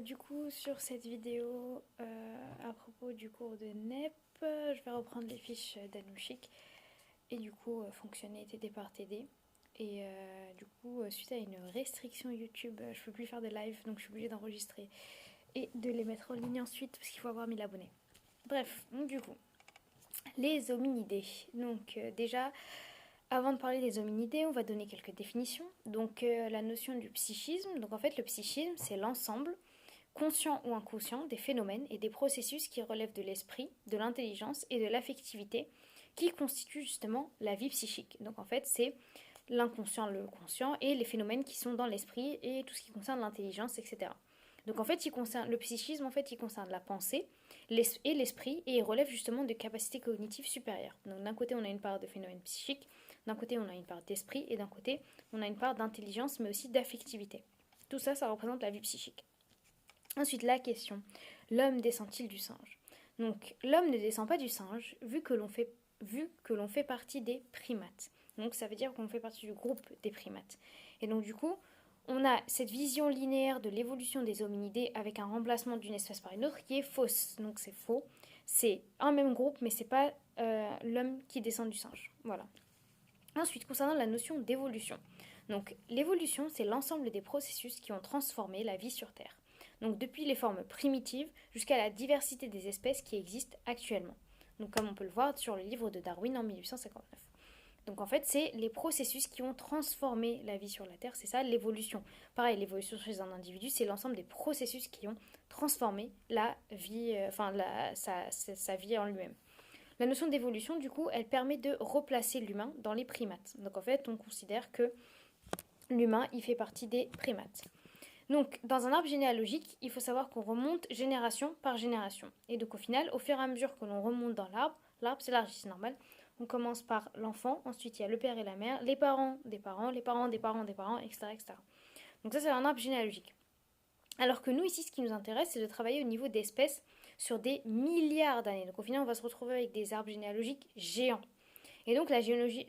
Du coup, sur cette vidéo, à propos du cours de NEP, je vais reprendre les fiches d'Anouchik et du coup fonctionner TD par TD. Et suite à une restriction YouTube, je peux plus faire de live, donc je suis obligée d'enregistrer et de les mettre en ligne ensuite parce qu'il faut avoir 1000 abonnés. Bref, donc du coup, les hominidés. Déjà, avant de parler des hominidés, on va donner quelques définitions. La notion du psychisme. Donc en fait, le psychisme, c'est l'ensemble conscient ou inconscient, des phénomènes et des processus qui relèvent de l'esprit, de l'intelligence et de l'affectivité qui constituent justement la vie psychique. Donc en fait, c'est l'inconscient, le conscient et les phénomènes qui sont dans l'esprit et tout ce qui concerne l'intelligence, etc. Donc en fait, le psychisme, en fait, il concerne la pensée et l'esprit et il relève justement de capacités cognitives supérieures. Donc d'un côté, on a une part de phénomènes psychiques, d'un côté, on a une part d'esprit et d'un côté, on a une part d'intelligence mais aussi d'affectivité. Tout ça, ça représente la vie psychique. Ensuite, la question, l'homme descend-il du singe? Donc, l'homme ne descend pas du singe vu que l'on fait partie des primates. Donc, ça veut dire qu'on fait partie du groupe des primates. Et donc, du coup, on a cette vision linéaire de l'évolution des hominidés avec un remplacement d'une espèce par une autre qui est fausse. Donc, c'est faux. C'est un même groupe, mais c'est pas l'homme qui descend du singe. Voilà. Ensuite, concernant la notion d'évolution. Donc, l'évolution, c'est l'ensemble des processus qui ont transformé la vie sur Terre. Donc, depuis les formes primitives jusqu'à la diversité des espèces qui existent actuellement. Donc, comme on peut le voir sur le livre de Darwin en 1859. Donc, en fait, c'est les processus qui ont transformé la vie sur la Terre. C'est ça, l'évolution. Pareil, l'évolution chez un individu, c'est l'ensemble des processus qui ont transformé la vie, sa vie en lui-même. La notion d'évolution, du coup, elle permet de replacer l'humain dans les primates. Donc en fait, on considère que l'humain, il fait partie des primates. Donc, dans un arbre généalogique, il faut savoir qu'on remonte génération par génération. Et donc, au final, au fur et à mesure que l'on remonte dans l'arbre s'élargit, c'est normal. On commence par l'enfant, ensuite il y a le père et la mère, les parents des parents, les parents des parents des parents, etc. etc. Donc ça, c'est un arbre généalogique. Alors que nous, ici, ce qui nous intéresse, c'est de travailler au niveau d'espèces sur des milliards d'années. Donc au final, on va se retrouver avec des arbres généalogiques géants. Et donc la généalogie,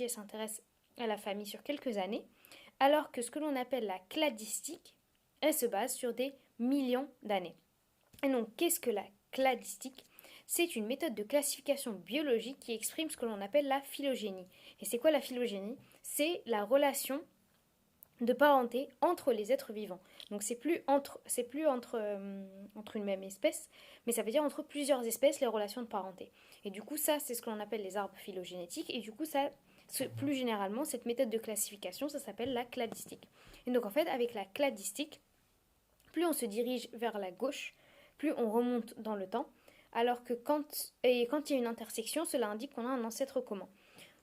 elle s'intéresse à la famille sur quelques années, alors que ce que l'on appelle la cladistique, elle se base sur des millions d'années. Et donc, qu'est-ce que la cladistique? C'est une méthode de classification biologique qui exprime ce que l'on appelle la phylogénie. Et c'est quoi la phylogénie? C'est la relation de parenté entre les êtres vivants. Donc c'est plus entre une même espèce, mais ça veut dire entre plusieurs espèces les relations de parenté. Et du coup ça c'est ce que l'on appelle les arbres phylogénétiques et du coup ça plus généralement cette méthode de classification ça s'appelle la cladistique. Et donc en fait avec la cladistique, plus on se dirige vers la gauche, plus on remonte dans le temps, alors que quand il y a une intersection, cela indique qu'on a un ancêtre commun.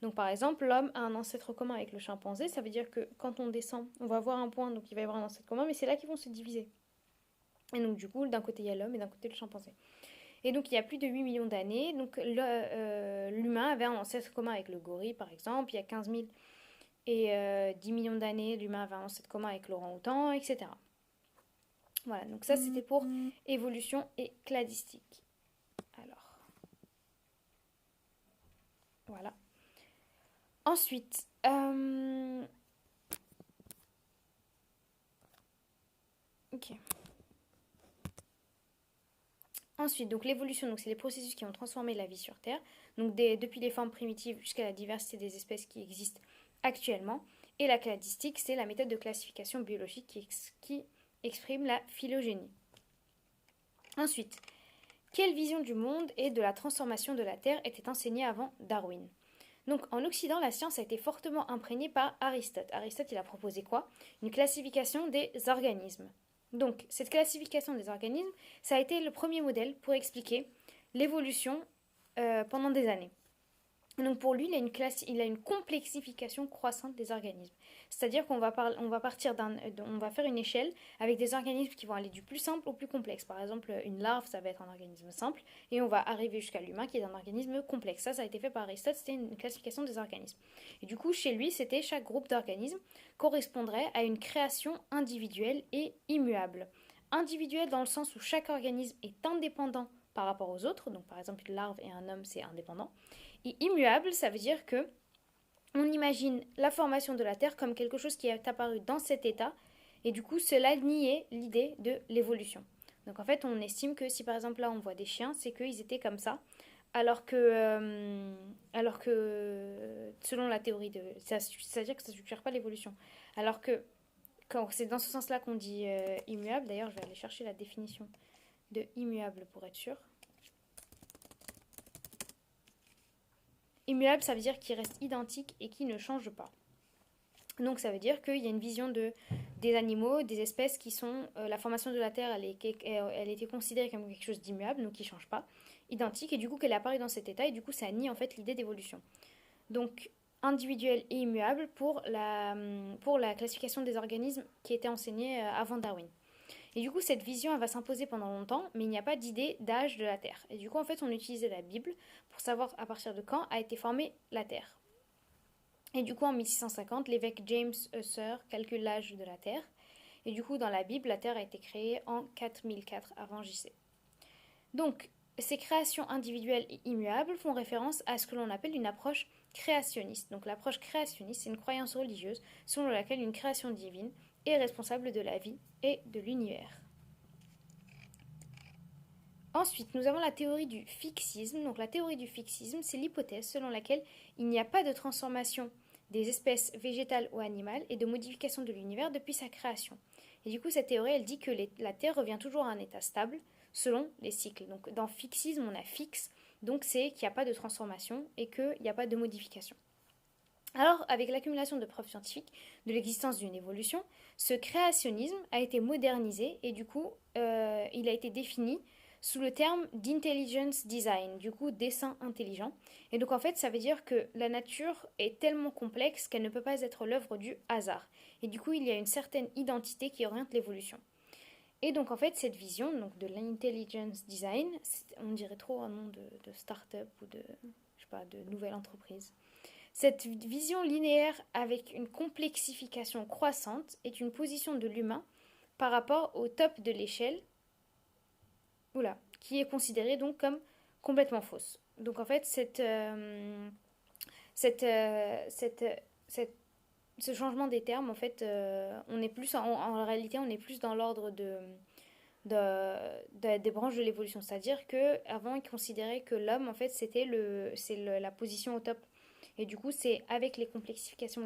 Donc par exemple, l'homme a un ancêtre commun avec le chimpanzé, ça veut dire que quand on descend, on va avoir un point, donc il va y avoir un ancêtre commun, mais c'est là qu'ils vont se diviser. Et donc du coup, d'un côté il y a l'homme et d'un côté le chimpanzé. Et donc il y a plus de 8 millions d'années, donc l'humain avait un ancêtre commun avec le gorille par exemple, il y a 15 000 et 10 millions d'années, l'humain avait un ancêtre commun avec l'orang-outan, etc. Voilà, donc ça c'était pour évolution et cladistique. Alors, voilà. Ensuite, ok. Ensuite, donc l'évolution, donc c'est les processus qui ont transformé la vie sur Terre, donc depuis les formes primitives jusqu'à la diversité des espèces qui existent actuellement. Et la cladistique, c'est la méthode de classification biologique qui exprime la phylogénie. Ensuite, quelle vision du monde et de la transformation de la Terre était enseignée avant Darwin? Donc en Occident, la science a été fortement imprégnée par Aristote. Aristote, il a proposé quoi? Une classification des organismes. Donc cette classification des organismes, ça a été le premier modèle pour expliquer l'évolution pendant des années. Donc pour lui, il a une complexification croissante des organismes. C'est-à-dire on va partir on va faire une échelle avec des organismes qui vont aller du plus simple au plus complexe. Par exemple, une larve, ça va être un organisme simple, et on va arriver jusqu'à l'humain qui est un organisme complexe. Ça a été fait par Aristote, c'était une classification des organismes. Et du coup, chez lui, c'était chaque groupe d'organismes correspondrait à une création individuelle et immuable. Individuelle dans le sens où chaque organisme est indépendant par rapport aux autres. Donc par exemple, une larve et un homme, c'est indépendant. Et immuable, ça veut dire que on imagine la formation de la Terre comme quelque chose qui est apparu dans cet état Et du coup, cela niait l'idée de l'évolution. Donc en fait, on estime que si par exemple là on voit des chiens, c'est qu'ils étaient comme ça, alors que selon la théorie de... C'est-à-dire que ça ne suggère pas l'évolution. Alors que quand c'est dans ce sens-là qu'on dit immuable, d'ailleurs je vais aller chercher la définition de immuable pour être sûr. Immuable, ça veut dire qu'il reste identique et qui ne change pas. Donc ça veut dire qu'il y a une vision des animaux, des espèces qui sont... la formation de la Terre, elle était considérée comme quelque chose d'immuable, donc qui ne change pas, identique, et du coup qu'elle apparaît dans cet état, et du coup ça nie en fait l'idée d'évolution. Donc individuel et immuable pour la classification des organismes qui était enseignée avant Darwin. Et du coup, cette vision, elle va s'imposer pendant longtemps, mais il n'y a pas d'idée d'âge de la Terre. Et du coup, en fait, on utilisait la Bible pour savoir à partir de quand a été formée la Terre. Et du coup, en 1650, l'évêque James Husser calcule l'âge de la Terre. Et du coup, dans la Bible, la Terre a été créée en 4004 avant JC. Donc, ces créations individuelles et immuables font référence à ce que l'on appelle une approche créationniste. Donc, l'approche créationniste, c'est une croyance religieuse selon laquelle une création divine est responsable de la vie et de l'univers. Ensuite, nous avons la théorie du fixisme. Donc la théorie du fixisme, c'est l'hypothèse selon laquelle il n'y a pas de transformation des espèces végétales ou animales et de modification de l'univers depuis sa création. Et du coup, cette théorie, elle dit que la Terre revient toujours à un état stable selon les cycles. Donc dans fixisme, on a fixe, donc c'est qu'il n'y a pas de transformation et qu'il n'y a pas de modification. Alors, avec l'accumulation de preuves scientifiques de l'existence d'une évolution, ce créationnisme a été modernisé et du coup, il a été défini sous le terme d'intelligence design, du coup dessin intelligent. Et donc en fait, ça veut dire que la nature est tellement complexe qu'elle ne peut pas être l'œuvre du hasard. Et du coup, il y a une certaine identité qui oriente l'évolution. Et donc en fait, cette vision donc, de l'intelligence design, on dirait trop un nom de start-up ou de nouvelle entreprise. Cette vision linéaire avec une complexification croissante est une position de l'humain par rapport au top de l'échelle, qui est considérée donc comme complètement fausse. Donc en fait, ce changement des termes, en fait, on est plus en réalité, on est plus dans l'ordre des branches de l'évolution. C'est-à-dire qu'avant, ils considéraient que l'homme, en fait, c'est la position au top. Et du coup, c'est avec les complexifications,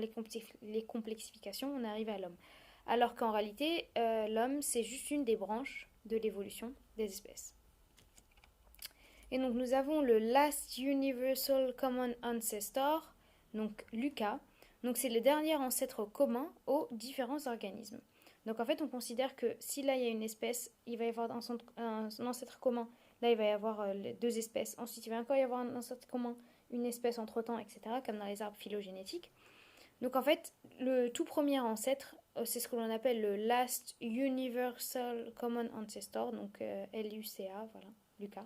on arrive à l'homme. Alors qu'en réalité, l'homme, c'est juste une des branches de l'évolution des espèces. Et donc, nous avons le Last Universal Common Ancestor, donc LUCA. Donc, c'est le dernier ancêtre commun aux différents organismes. Donc, en fait, on considère que si là, il y a une espèce, il va y avoir un ancêtre commun. Là, il va y avoir deux espèces. Ensuite, il va encore y avoir un ancêtre commun, une espèce entre-temps, etc., comme dans les arbres phylogénétiques. Donc en fait, le tout premier ancêtre, c'est ce que l'on appelle le Last Universal Common Ancestor, donc LUCA, voilà, Lucas.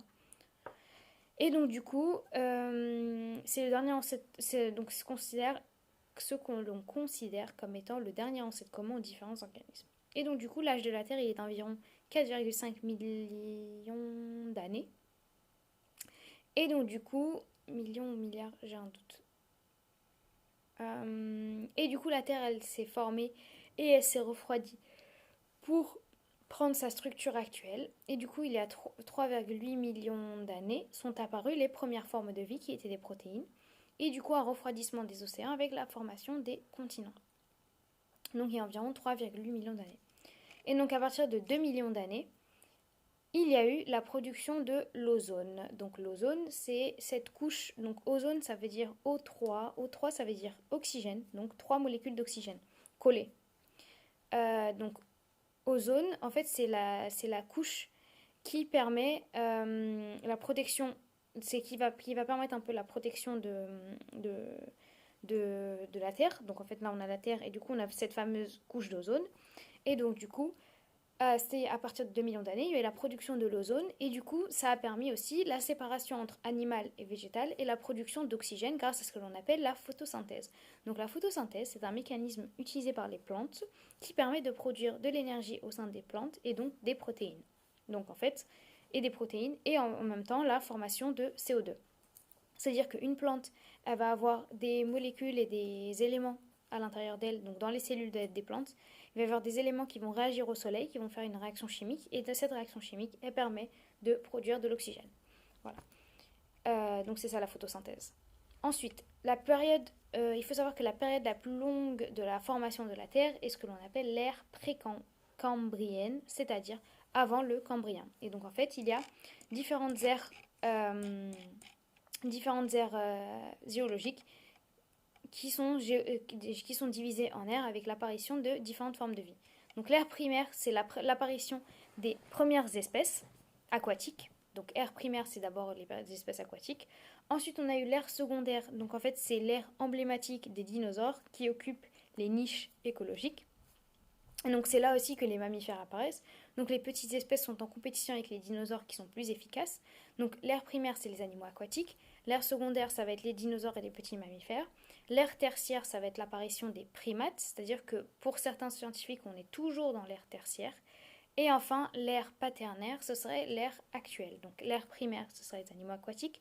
Et donc du coup, c'est le dernier ancêtre, c'est donc ce que l'on considère comme étant le dernier ancêtre commun aux différents organismes. Et donc du coup, l'âge de la Terre, il est d'environ 4,5 millions d'années. Et donc du coup, millions ou milliards, j'ai un doute. Et du coup, la Terre, elle s'est formée et elle s'est refroidie pour prendre sa structure actuelle. Et du coup, il y a 3,8 millions d'années sont apparues les premières formes de vie qui étaient des protéines. Et du coup, un refroidissement des océans avec la formation des continents. Donc, il y a environ 3,8 millions d'années. Et donc, à partir de 2 millions d'années, il y a eu la production de l'ozone. Donc l'ozone, c'est cette couche. Donc ozone, ça veut dire O3. O3, ça veut dire oxygène. Donc 3 molécules d'oxygène collées. Donc ozone, en fait, c'est la couche qui permet la protection. C'est qui va permettre un peu la protection de la Terre. Donc en fait, là, on a la Terre et du coup, on a cette fameuse couche d'ozone. Et donc du coup, c'est à partir de 2 millions d'années, il y a eu la production de l'ozone et du coup, ça a permis aussi la séparation entre animal et végétal et la production d'oxygène grâce à ce que l'on appelle la photosynthèse. Donc la photosynthèse, c'est un mécanisme utilisé par les plantes qui permet de produire de l'énergie au sein des plantes et donc des protéines. Donc en fait, et des protéines et en même temps la formation de CO2. C'est-à-dire qu'une plante, elle va avoir des molécules et des éléments à l'intérieur d'elle, donc dans les cellules des plantes, il va y avoir des éléments qui vont réagir au soleil, qui vont faire une réaction chimique, et de cette réaction chimique, elle permet de produire de l'oxygène. Voilà. Donc c'est ça la photosynthèse. Ensuite, il faut savoir que la période la plus longue de la formation de la Terre est ce que l'on appelle l'ère précambrienne, c'est-à-dire avant le Cambrien. Et donc en fait, il y a différentes ères, euh, géologiques qui sont divisées en ères avec l'apparition de différentes formes de vie. Donc l'ère primaire, c'est l'apparition des premières espèces aquatiques. Donc ère primaire, c'est d'abord les espèces aquatiques. Ensuite, on a eu l'ère secondaire. Donc en fait, c'est l'ère emblématique des dinosaures qui occupe les niches écologiques. Et donc c'est là aussi que les mammifères apparaissent. Donc les petites espèces sont en compétition avec les dinosaures qui sont plus efficaces. Donc l'ère primaire, c'est les animaux aquatiques. L'ère secondaire, ça va être les dinosaures et les petits mammifères. L'ère tertiaire, ça va être l'apparition des primates, c'est-à-dire que pour certains scientifiques, on est toujours dans l'ère tertiaire. Et enfin, l'ère quaternaire, ce serait l'ère actuelle. Donc l'ère primaire, ce serait les animaux aquatiques.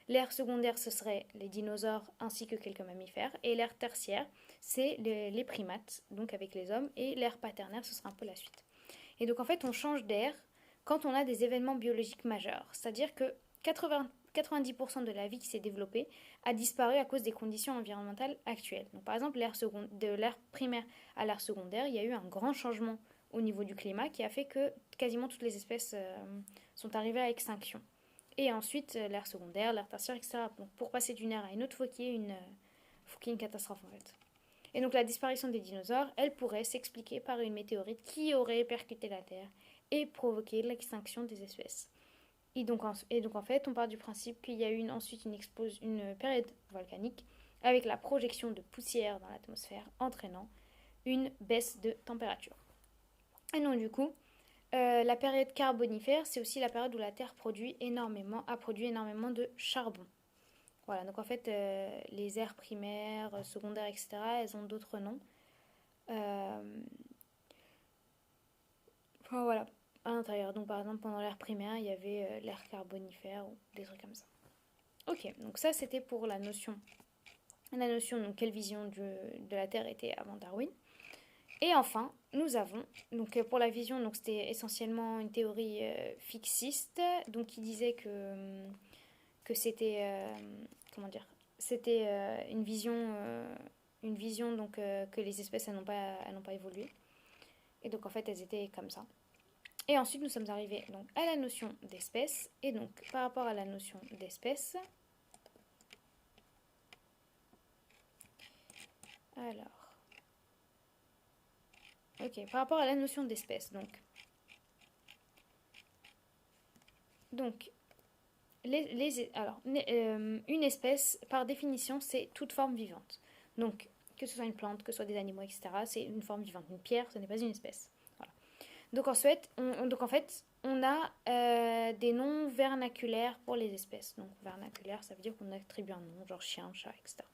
L'ère secondaire, ce serait les dinosaures ainsi que quelques mammifères. Et l'ère tertiaire, c'est les primates, donc avec les hommes. Et l'ère quaternaire, ce sera un peu la suite. Et donc en fait, on change d'ère quand on a des événements biologiques majeurs. C'est-à-dire que 90% de la vie qui s'est développée a disparu à cause des conditions environnementales actuelles. Donc par exemple, de l'ère primaire à l'ère secondaire, il y a eu un grand changement au niveau du climat qui a fait que quasiment toutes les espèces sont arrivées à extinction. Et ensuite, l'ère secondaire, l'ère tertiaire, etc. Donc, pour passer d'une ère à une autre, faut qu'il y ait une catastrophe en fait. Et donc la disparition des dinosaures, elle pourrait s'expliquer par une météorite qui aurait percuté la Terre et provoqué l'extinction des espèces. Et donc en fait, on part du principe qu'il y a eu ensuite une période volcanique avec la projection de poussière dans l'atmosphère entraînant une baisse de température. Et donc du coup, la période carbonifère, c'est aussi la période où la Terre a produit énormément de charbon. Voilà, donc en fait, les aires primaires, secondaires, etc., elles ont d'autres noms. Enfin voilà, à l'intérieur. Donc par exemple, pendant l'ère primaire, il y avait l'ère carbonifère ou des trucs comme ça. Ok, donc ça c'était pour la notion. Donc quelle vision de la Terre était avant Darwin. Et enfin, nous avons, donc pour la vision, donc c'était essentiellement une théorie fixiste, donc qui disait que c'était, comment dire, c'était une vision donc que les espèces elles n'ont pas évolué. Et donc en fait elles étaient comme ça. Et ensuite nous sommes arrivés donc à la notion d'espèce. Et donc par rapport à la notion d'espèce, alors, ok, par rapport à la notion d'espèce, donc une espèce, par définition, c'est toute forme vivante. Donc, que ce soit une plante, que ce soit des animaux, etc., c'est une forme vivante. Une pierre, ce n'est pas une espèce. Voilà. Donc, en fait, on a des noms vernaculaires pour les espèces. Donc, vernaculaire, ça veut dire qu'on attribue un nom, genre chien, chat, etc.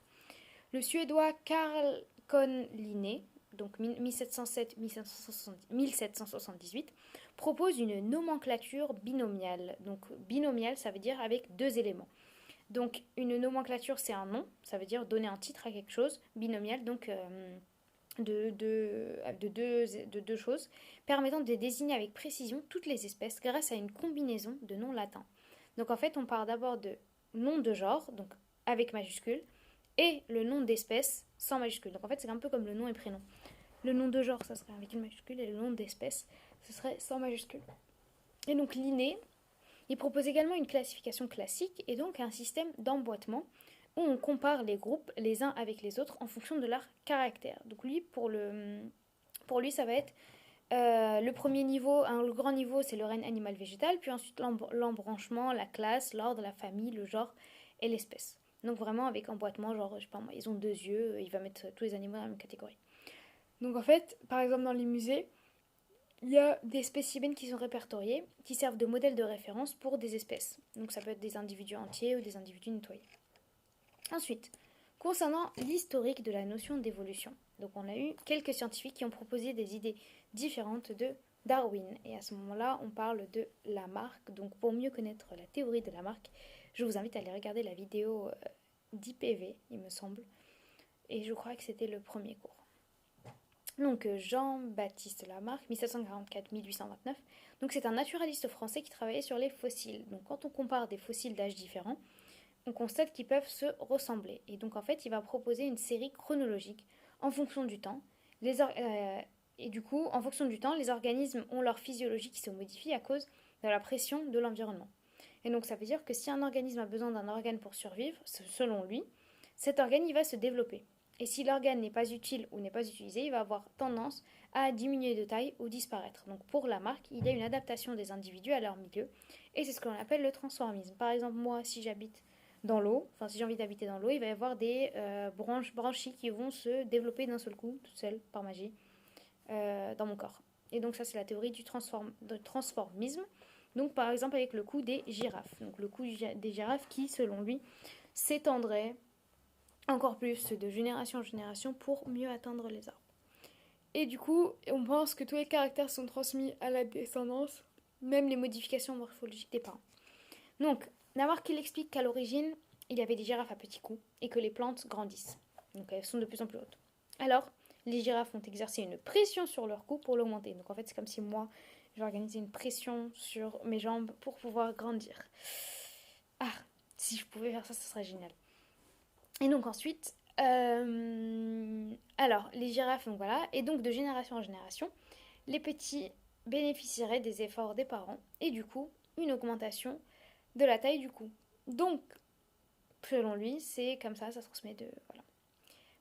Le suédois Carl Conn-Linné, donc 1778, propose une nomenclature binomiale. Donc binomiale, ça veut dire avec deux éléments. Donc une nomenclature, c'est un nom, ça veut dire donner un titre à quelque chose. Binomial, donc de deux choses, permettant de désigner avec précision toutes les espèces grâce à une combinaison de noms latins. Donc en fait, on part d'abord de nom de genre, donc avec majuscule, et le nom d'espèce sans majuscule. Donc en fait, c'est un peu comme le nom et prénom. Le nom de genre, ça serait avec une majuscule, et le nom d'espèce, ce serait sans majuscule. Et donc Linné, il propose également une classification classique et donc un système d'emboîtement où on compare les groupes les uns avec les autres en fonction de leur caractère. Donc lui, pour lui, ça va être le premier niveau, le grand niveau, c'est le règne animal-végétal, puis ensuite l'embranchement, la classe, l'ordre, la famille, le genre et l'espèce. Donc vraiment avec emboîtement, genre, je sais pas moi, ils ont deux yeux, il va mettre tous les animaux dans la même catégorie. Donc en fait, par exemple dans les musées, il y a des spécimens qui sont répertoriés, qui servent de modèle de référence pour des espèces. Donc ça peut être des individus entiers ou des individus nettoyés. Ensuite, concernant l'historique de la notion d'évolution. Donc on a eu quelques scientifiques qui ont proposé des idées différentes de Darwin. Et à ce moment-là, on parle de Lamarck. Donc pour mieux connaître la théorie de Lamarck, je vous invite à aller regarder la vidéo d'IPV, il me semble. Et je crois que c'était le premier cours. Donc Jean-Baptiste Lamarck, 1744-1829. Donc c'est un naturaliste français qui travaillait sur les fossiles. Donc quand on compare des fossiles d'âges différents, on constate qu'ils peuvent se ressembler. Et donc en fait, il va proposer une série chronologique en fonction du temps. Et du coup, en fonction du temps, les organismes ont leur physiologie qui se modifie à cause de la pression de l'environnement. Et donc ça veut dire que si un organisme a besoin d'un organe pour survivre, selon lui, cet organe il va se développer. Et si l'organe n'est pas utile ou n'est pas utilisé, il va avoir tendance à diminuer de taille ou disparaître. Donc pour Lamarck, il y a une adaptation des individus à leur milieu, et c'est ce que l'on appelle le transformisme. Par exemple, moi, si j'habite dans l'eau, enfin si j'ai envie d'habiter dans l'eau, il va y avoir des branchies qui vont se développer d'un seul coup, toutes seules, par magie, dans mon corps. Et donc ça, c'est la théorie du transformisme. Donc par exemple avec le cou des girafes. Donc le cou des girafes qui, selon lui, s'étendrait encore plus de génération en génération pour mieux atteindre les arbres. Et du coup, on pense que tous les caractères sont transmis à la descendance, même les modifications morphologiques des parents. Donc, Lamarck il explique qu'à l'origine, il y avait des girafes à petits coups et que les plantes grandissent. Donc elles sont de plus en plus hautes. Alors, les girafes ont exercé une pression sur leur cou pour l'augmenter. Donc en fait, c'est comme si moi, j'ai organisé une pression sur mes jambes pour pouvoir grandir. Ah, si je pouvais faire ça, ce serait génial. Et donc ensuite, alors les girafes, donc voilà, et donc de génération en génération, les petits bénéficieraient des efforts des parents et du coup, une augmentation de la taille du cou. Donc, selon lui, c'est comme ça se transmet de... Voilà.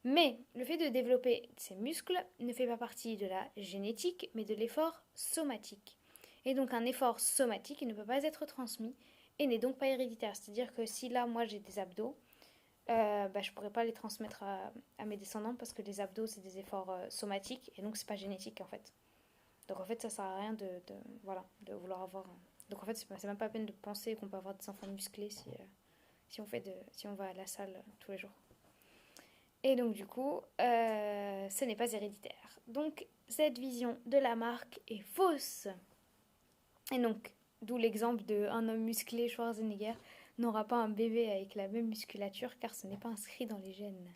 Mais le fait de développer ces muscles ne fait pas partie de la génétique, mais de l'effort somatique. Et donc un effort somatique ne peut pas être transmis et n'est donc pas héréditaire. C'est-à-dire que si là, moi, j'ai des abdos, je ne pourrais pas les transmettre à mes descendants parce que les abdos, c'est des efforts somatiques et donc c'est pas génétique en fait. Donc en fait, ça sert à rien voilà, de vouloir avoir... Donc en fait, c'est même pas la peine de penser qu'on peut avoir des enfants musclés si on va à la salle tous les jours. Et donc du coup, ce n'est pas héréditaire. Donc cette vision de Lamarck est fausse. Et donc, d'où l'exemple d'un homme musclé, Schwarzenegger, n'aura pas un bébé avec la même musculature car ce n'est pas inscrit dans les gènes.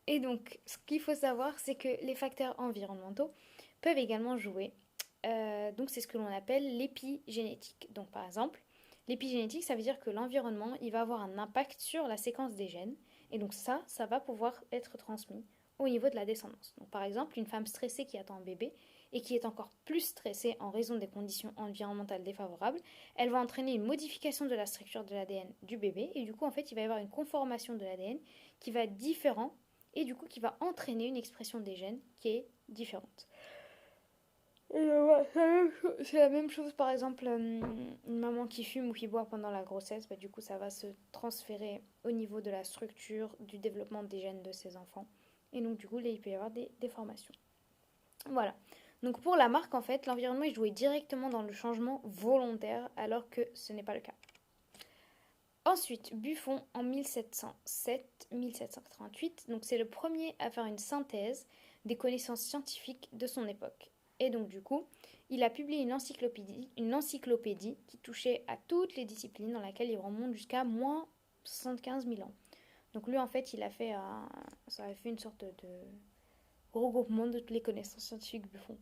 Et donc, ce qu'il faut savoir, c'est que les facteurs environnementaux peuvent également jouer. Donc, c'est ce que l'on appelle l'épigénétique. Donc, par exemple, l'épigénétique, ça veut dire que l'environnement, il va avoir un impact sur la séquence des gènes. Et donc, ça va pouvoir être transmis au niveau de la descendance. Donc, par exemple, une femme stressée qui attend un bébé et qui est encore plus stressée en raison des conditions environnementales défavorables, elle va entraîner une modification de la structure de l'ADN du bébé. Et du coup, en fait, il va y avoir une conformation de l'ADN qui va être différente et du coup qui va entraîner une expression des gènes qui est différente. C'est la même chose, par exemple, une maman qui fume ou qui boit pendant la grossesse, du coup ça va se transférer au niveau de la structure, du développement des gènes de ses enfants. Et donc du coup, là, il peut y avoir des déformations. Voilà. Donc pour Lamarck, en fait, l'environnement est joué directement dans le changement volontaire, alors que ce n'est pas le cas. Ensuite, Buffon, en 1707-1788, donc c'est le premier à faire une synthèse des connaissances scientifiques de son époque. Et donc du coup, il a publié une encyclopédie qui touchait à toutes les disciplines dans laquelle il remonte jusqu'à moins 75 000 ans. Donc lui, en fait, ça a fait une sorte de regroupement de toutes les connaissances scientifiques Buffon.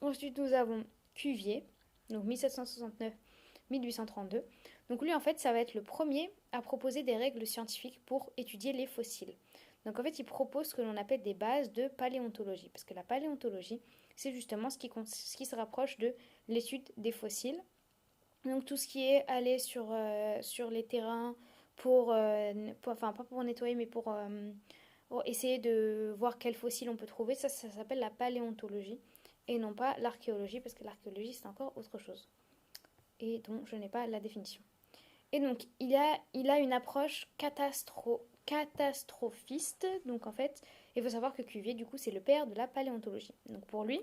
Ensuite, nous avons Cuvier, donc 1769-1832. Donc lui, en fait, ça va être le premier à proposer des règles scientifiques pour étudier les fossiles. Donc en fait, il propose ce que l'on appelle des bases de paléontologie. Parce que la paléontologie, c'est justement ce qui se rapproche de l'étude des fossiles. Donc tout ce qui est aller sur les terrains enfin pas pour nettoyer, mais pour essayer de voir quels fossiles on peut trouver, ça s'appelle la paléontologie. Et non pas l'archéologie, parce que l'archéologie, c'est encore autre chose. Et dont je n'ai pas la définition. Et donc, il a une approche catastrophiste. Donc, en fait, il faut savoir que Cuvier, du coup, c'est le père de la paléontologie. Donc, pour lui,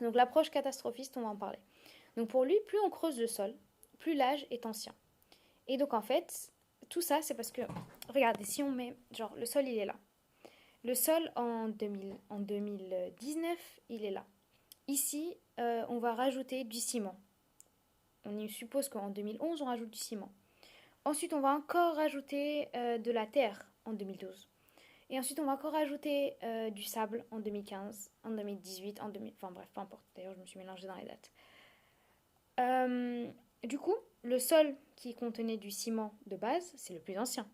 donc l'approche catastrophiste, on va en parler. Donc, pour lui, plus on creuse le sol, plus l'âge est ancien. Et donc, en fait, tout ça, c'est parce que, regardez, si on met, genre, le sol, il est là. Le sol, en 2019, il est là. Ici, on va rajouter du ciment. On suppose qu'en 2011, on rajoute du ciment. Ensuite, on va encore rajouter de la terre en 2012. Et ensuite, on va encore ajouter du sable en 2015, en 2018, en 2000... Enfin bref, peu importe. D'ailleurs, je me suis mélangée dans les dates. Du coup, le sol qui contenait du ciment de base, c'est le plus ancien.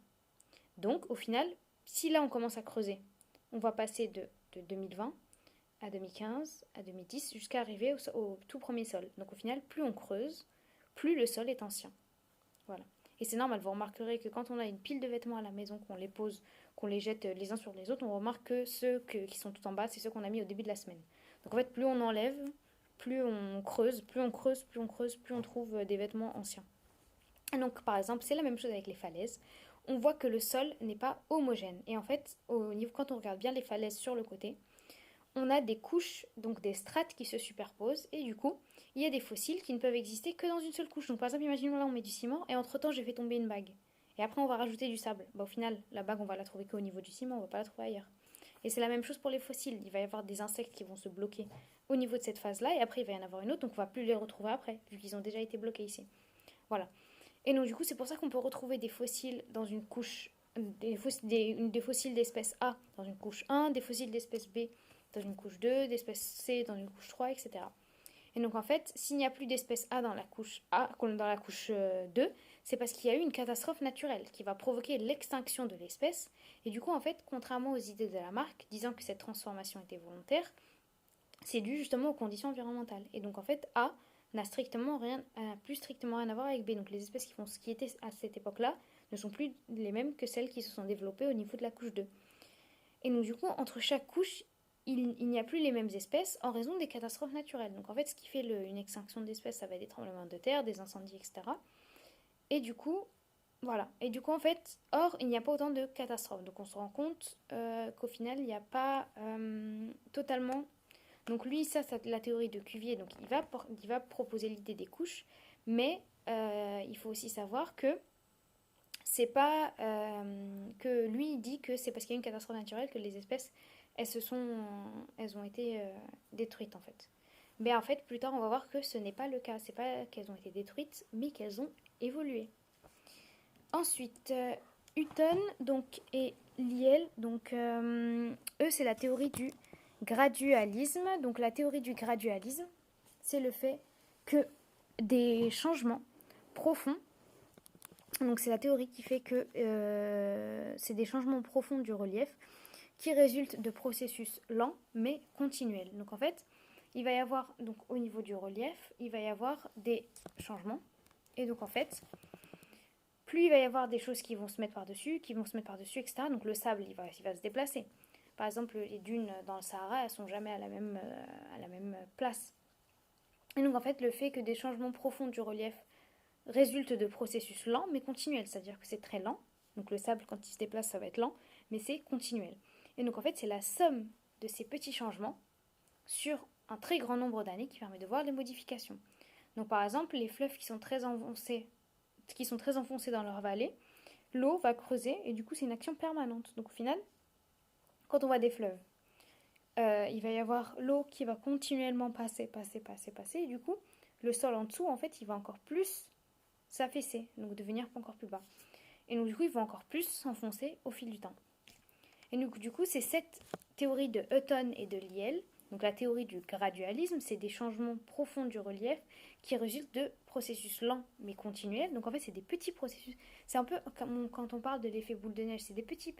Donc, au final, si là, on commence à creuser, on va passer de 2020 à 2015, à 2010, jusqu'à arriver au tout premier sol. Donc, au final, plus on creuse, plus le sol est ancien. Voilà. Et c'est normal, vous remarquerez que quand on a une pile de vêtements à la maison, qu'on les pose, qu'on les jette les uns sur les autres, on remarque que qui sont tout en bas, c'est ceux qu'on a mis au début de la semaine. Donc en fait, plus on enlève, plus on creuse, plus on creuse, plus on creuse, plus on trouve des vêtements anciens. Et donc par exemple, c'est la même chose avec les falaises. On voit que le sol n'est pas homogène. Et en fait, quand on regarde bien les falaises sur le côté, on a des couches, donc des strates qui se superposent, et du coup, il y a des fossiles qui ne peuvent exister que dans une seule couche. Donc par exemple, imaginons là, on met du ciment, et entre-temps, j'ai fait tomber une bague. Et après, on va rajouter du sable. Au final, la bague, on va la trouver qu'au niveau du ciment, on va pas la trouver ailleurs. Et c'est la même chose pour les fossiles. Il va y avoir des insectes qui vont se bloquer au niveau de cette phase-là, et après, il va y en avoir une autre, donc on va plus les retrouver après, vu qu'ils ont déjà été bloqués ici. Voilà. Et donc, du coup, c'est pour ça qu'on peut retrouver des fossiles dans une couche, des fossiles d'espèce A dans une couche 1, des fossiles d'espèce B dans une couche 2, d'espèce C dans une couche 3, etc. Et donc en fait, s'il n'y a plus d'espèce A dans la couche 2, c'est parce qu'il y a eu une catastrophe naturelle qui va provoquer l'extinction de l'espèce. Et du coup, en fait, contrairement aux idées de la marque disant que cette transformation était volontaire, c'est dû justement aux conditions environnementales. Et donc en fait, A n'a plus strictement rien à voir avec B. Donc les espèces qui étaient à cette époque-là ne sont plus les mêmes que celles qui se sont développées au niveau de la couche 2. Et donc du coup, entre chaque couche, il n'y a plus les mêmes espèces en raison des catastrophes naturelles. Donc en fait, ce qui fait une extinction d'espèces, ça va être des tremblements de terre, des incendies, etc. Et du coup, voilà. Et du coup, en fait, il n'y a pas autant de catastrophes. Donc on se rend compte qu'au final, il n'y a pas totalement... Donc lui, ça c'est la théorie de Cuvier. Donc il va proposer l'idée des couches. Mais il faut aussi savoir que c'est pas que lui il dit que c'est parce qu'il y a une catastrophe naturelle que les espèces elles ont été détruites en fait. Mais en fait plus tard on va voir que ce n'est pas le cas, c'est pas qu'elles ont été détruites mais qu'elles ont évolué. Ensuite Hutton donc et Lyell donc eux c'est la théorie du gradualisme. Donc la théorie du gradualisme c'est le fait que des changements profonds. Donc c'est la théorie qui fait que c'est des changements profonds du relief qui résultent de processus lents mais continuels. Donc en fait, il va y avoir, donc au niveau du relief, il va y avoir des changements. Et donc en fait, plus il va y avoir des choses qui vont se mettre par-dessus, etc. Donc le sable, il va se déplacer. Par exemple, les dunes dans le Sahara, elles ne sont jamais à la même place. Et donc en fait, le fait que des changements profonds du relief résulte de processus lents mais continuels, c'est-à-dire que c'est très lent. Donc le sable, quand il se déplace, ça va être lent, mais c'est continuel. Et donc en fait, c'est la somme de ces petits changements sur un très grand nombre d'années qui permet de voir les modifications. Donc par exemple, les fleuves qui sont très enfoncés dans leur vallée, l'eau va creuser et du coup c'est une action permanente. Donc au final, quand on voit des fleuves, il va y avoir l'eau qui va continuellement passer, et du coup, le sol en dessous, en fait, il va encore plus s'affaisser, donc devenir encore plus bas. Et donc du coup, il va encore plus s'enfoncer au fil du temps. Et donc du coup, c'est cette théorie de Hutton et de Lyell, donc la théorie du gradualisme, c'est des changements profonds du relief qui résultent de processus lents mais continuels. Donc en fait, c'est des petits processus. C'est un peu comme quand on parle de l'effet boule de neige, c'est des petits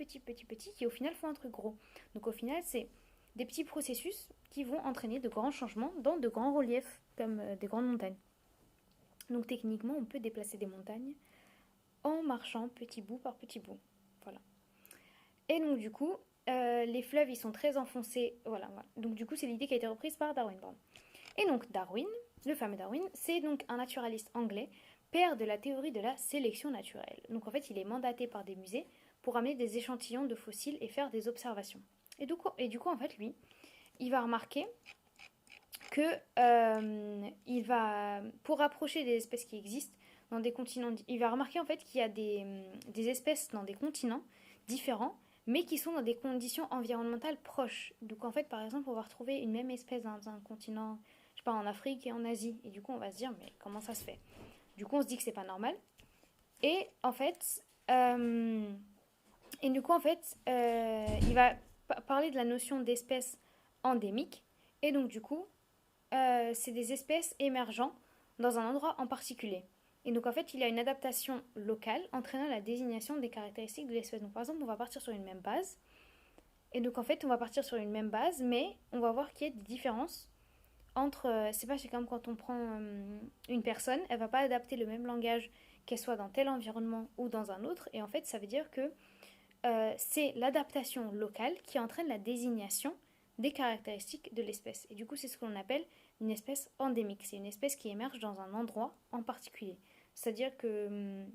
qui au final font un truc gros. Donc au final, c'est des petits processus qui vont entraîner de grands changements dans de grands reliefs, comme des grandes montagnes. Donc techniquement, on peut déplacer des montagnes en marchant petit bout par petit bout. Voilà. Et donc du coup, les fleuves, ils sont très enfoncés. Voilà. Donc du coup, c'est l'idée qui a été reprise par Darwin. Pardon. Et donc Darwin, le fameux Darwin, c'est donc un naturaliste anglais, père de la théorie de la sélection naturelle. Donc en fait, il est mandaté par des musées pour amener des échantillons de fossiles et faire des observations. Et du coup en fait, lui, il va remarquer que pour rapprocher des espèces qui existent dans des continents, il va remarquer en fait qu'il y a des espèces dans des continents différents, mais qui sont dans des conditions environnementales proches. Donc en fait, par exemple, on va retrouver une même espèce dans un continent, je sais pas, en Afrique et en Asie. Et du coup, on va se dire, mais comment ça se fait? Du coup, on se dit que c'est pas normal. Et en fait, Et du coup, en fait, il va parler de la notion d'espèce endémique. Et donc, du coup, c'est des espèces émergeant dans un endroit en particulier. Et donc, en fait, il y a une adaptation locale entraînant la désignation des caractéristiques de l'espèce. Donc, par exemple, on va partir sur une même base. Et donc, en fait, on va partir sur une même base, mais on va voir qu'il y a des différences entre. C'est pas, c'est comme quand on prend une personne, elle va pas adapter le même langage qu'elle soit dans tel environnement ou dans un autre. Et en fait, ça veut dire que c'est l'adaptation locale qui entraîne la désignation des caractéristiques de l'espèce. Et du coup, c'est ce qu'on appelle une espèce endémique. C'est une espèce qui émerge dans un endroit en particulier. C'est-à-dire que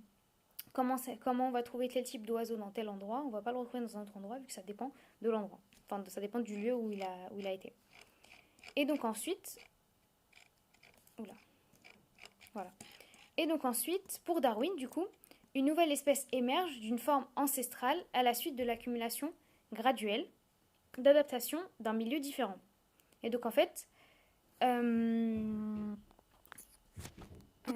comment on va trouver tel type d'oiseau dans tel endroit, on ne va pas le retrouver dans un autre endroit vu que ça dépend de l'endroit. Enfin, ça dépend du lieu où il a été. Et donc ensuite, oula, voilà. Et donc ensuite, pour Darwin, du coup, une nouvelle espèce émerge d'une forme ancestrale à la suite de l'accumulation graduelle d'adaptation d'un milieu différent. Et donc en fait,